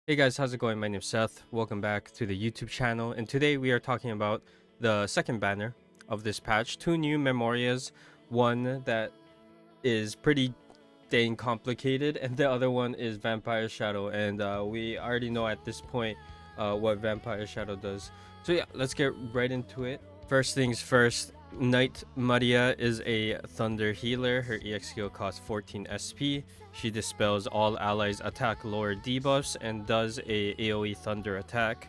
Hey guys, how's it going? My name's Seth. Welcome back to the YouTube channel, and today we are talking about the second banner of this patch. Two new memorias, one that is pretty dang complicated, and the other one is Vampire Shadow, and we already know at this point what Vampire Shadow does. So yeah, let's get right into it. First things first, Knight Maria is a Thunder healer. Her EX skill costs 14 SP. She dispels all allies' attack lower debuffs and does a AoE Thunder attack.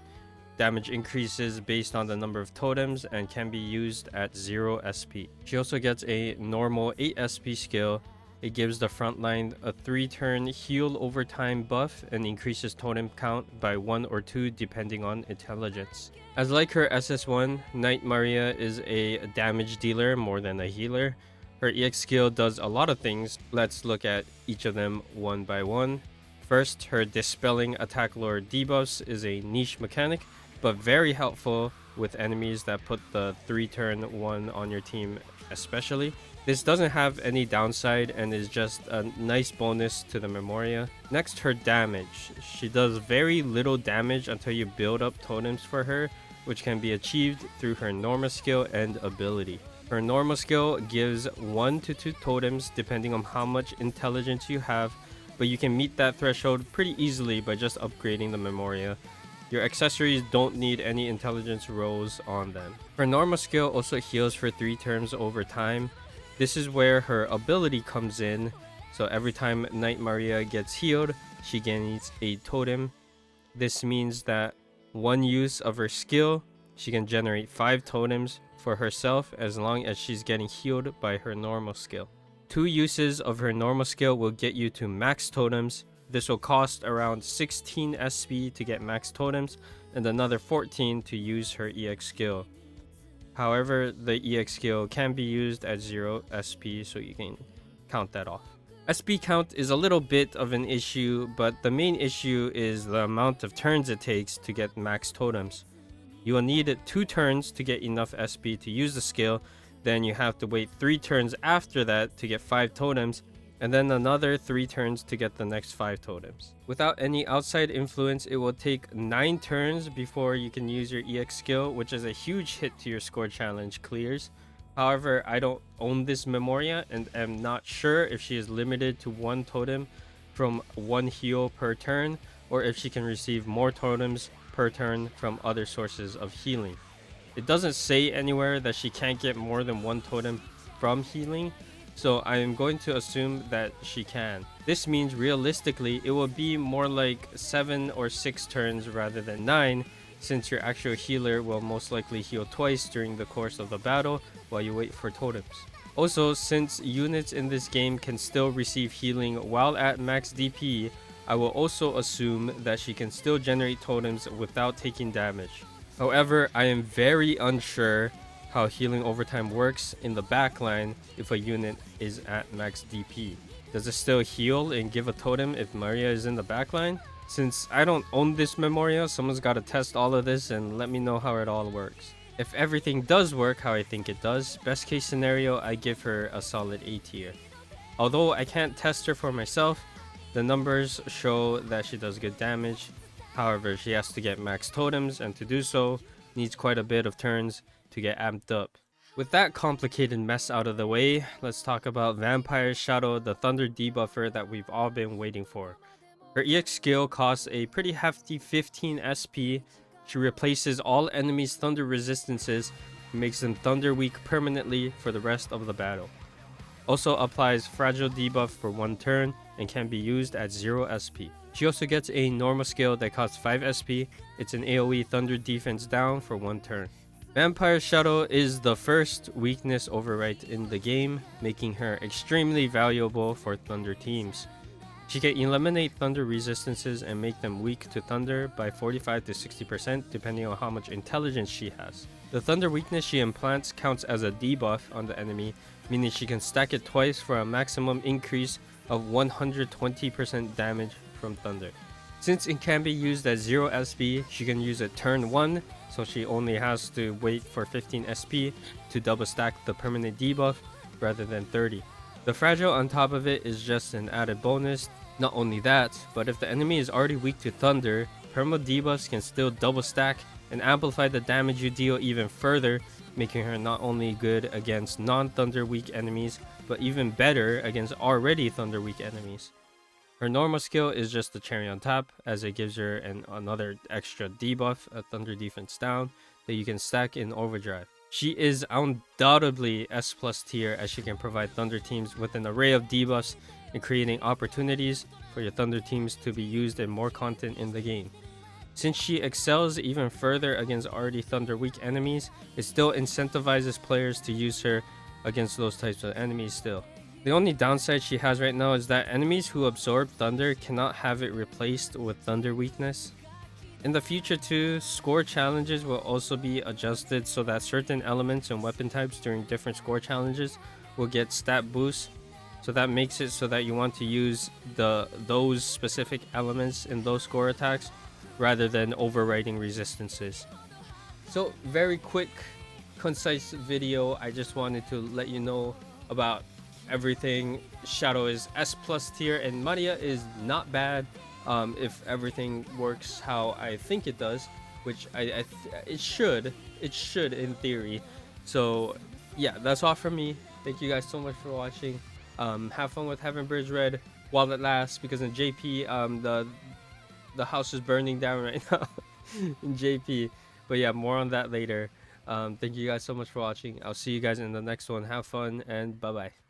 Damage increases based on the number of totems and can be used at 0 SP. She also gets a normal 8 SP skill. It gives the front line a 3-turn heal over time buff and increases totem count by 1 or 2 depending on intelligence. As like her SS1, Knight Maria is a damage dealer more than a healer. Her EX skill does a lot of things. Let's look at each of them one by one. First, her dispelling attack lower debuffs is a niche mechanic, but very helpful with enemies that put the 3-turn one on your team especially. This doesn't have any downside and is just a nice bonus to the Memoria. Next, her damage. She does very little damage until you build up totems for her, which can be achieved through her normal skill and ability. Her normal skill gives 1 to 2 totems depending on how much intelligence you have, but you can meet that threshold pretty easily by just upgrading the Memoria. Your accessories don't need any intelligence rolls on them. Her normal skill also heals for 3 turns over time. This is where her ability comes in, so every time Knight Maria gets healed, she gains a totem. This means that one use of her skill, she can generate 5 totems for herself as long as she's getting healed by her normal skill. 2 uses of her normal skill will get you to max totems. This will cost around 16 SP to get max totems and another 14 to use her EX skill. However, the EX skill can be used at 0 SP, so you can count that off. SP count is a little bit of an issue, but the main issue is the amount of turns it takes to get max totems. You will need 2 turns to get enough SP to use the skill, then you have to wait 3 turns after that to get 5 totems, and then another 3 turns to get the next 5 totems. Without any outside influence, it will take 9 turns before you can use your EX skill, which is a huge hit to your score challenge clears. However, I don't own this Memoria and am not sure if she is limited to 1 totem from 1 heal per turn, or if she can receive more totems per turn from other sources of healing. It doesn't say anywhere that she can't get more than 1 totem from healing, so I am going to assume that she can. This means realistically it will be more like 7 or 6 turns rather than 9, since your actual healer will most likely heal twice during the course of the battle while you wait for totems. Also, since units in this game can still receive healing while at max DP, I will also assume that she can still generate totems without taking damage. However, I am very unsure how healing overtime works in the backline if a unit is at max DP. Does it still heal and give a totem if Maria is in the backline? Since I don't own this Memoria, someone's got to test all of this and let me know how it all works. If everything does work how I think it does, best case scenario, I give her a solid A tier. Although I can't test her for myself, the numbers show that she does good damage. However, she has to get max totems, and to do so, needs quite a bit of turns to get amped up. With that complicated mess out of the way, let's talk about Vampire Shadow, the Thunder debuffer that we've all been waiting for. Her EX skill costs a pretty hefty 15 SP. She replaces all enemies' Thunder resistances and makes them Thunder weak permanently for the rest of the battle. Also applies Fragile debuff for 1 turn and can be used at 0 SP. She also gets a normal skill that costs 5 SP. It's an AoE Thunder defense down for 1 turn. Vampire Shadow is the first weakness overwrite in the game, making her extremely valuable for Thunder teams. She can eliminate Thunder resistances and make them weak to Thunder by 45 to 60% depending on how much intelligence she has. The Thunder weakness she implants counts as a debuff on the enemy, meaning she can stack it twice for a maximum increase of 120% damage from Thunder. Since it can be used at 0 SP, she can use it turn 1, so she only has to wait for 15 SP to double stack the permanent debuff rather than 30. The Fragile on top of it is just an added bonus Not only that, but if the enemy is already weak to thunder, perma debuffs can still double stack and amplify the damage you deal even further, making her not only good against non-thunder weak enemies, but even better against already thunder weak enemies. Her normal skill is just the cherry on top, as it gives her another extra debuff, a thunder defense down, that you can stack in overdrive. She is undoubtedly S plus tier, as she can provide thunder teams with an array of debuffs and creating opportunities for your thunder teams to be used in more content in the game. Since she excels even further against already thunder weak enemies, it still incentivizes players to use her against those types of enemies still. The only downside she has right now is that enemies who absorb thunder cannot have it replaced with thunder weakness. In the future too, score challenges will also be adjusted so that certain elements and weapon types during different score challenges will get stat boosts. So that makes it so that you want to use those specific elements in those score attacks rather than overriding resistances. So very quick, concise video. I just wanted to let you know about everything. Sharo is S plus tier and Maria is not bad. If everything works how I think it does, which it should in theory. So yeah, that's all from me. Thank you guys so much for watching. Have fun with Heaven Bridge Red while it lasts, because in JP the house is burning down right now in JP. But yeah, more on that later. Thank you guys so much for watching. I'll see you guys in the next one. Have fun and bye bye.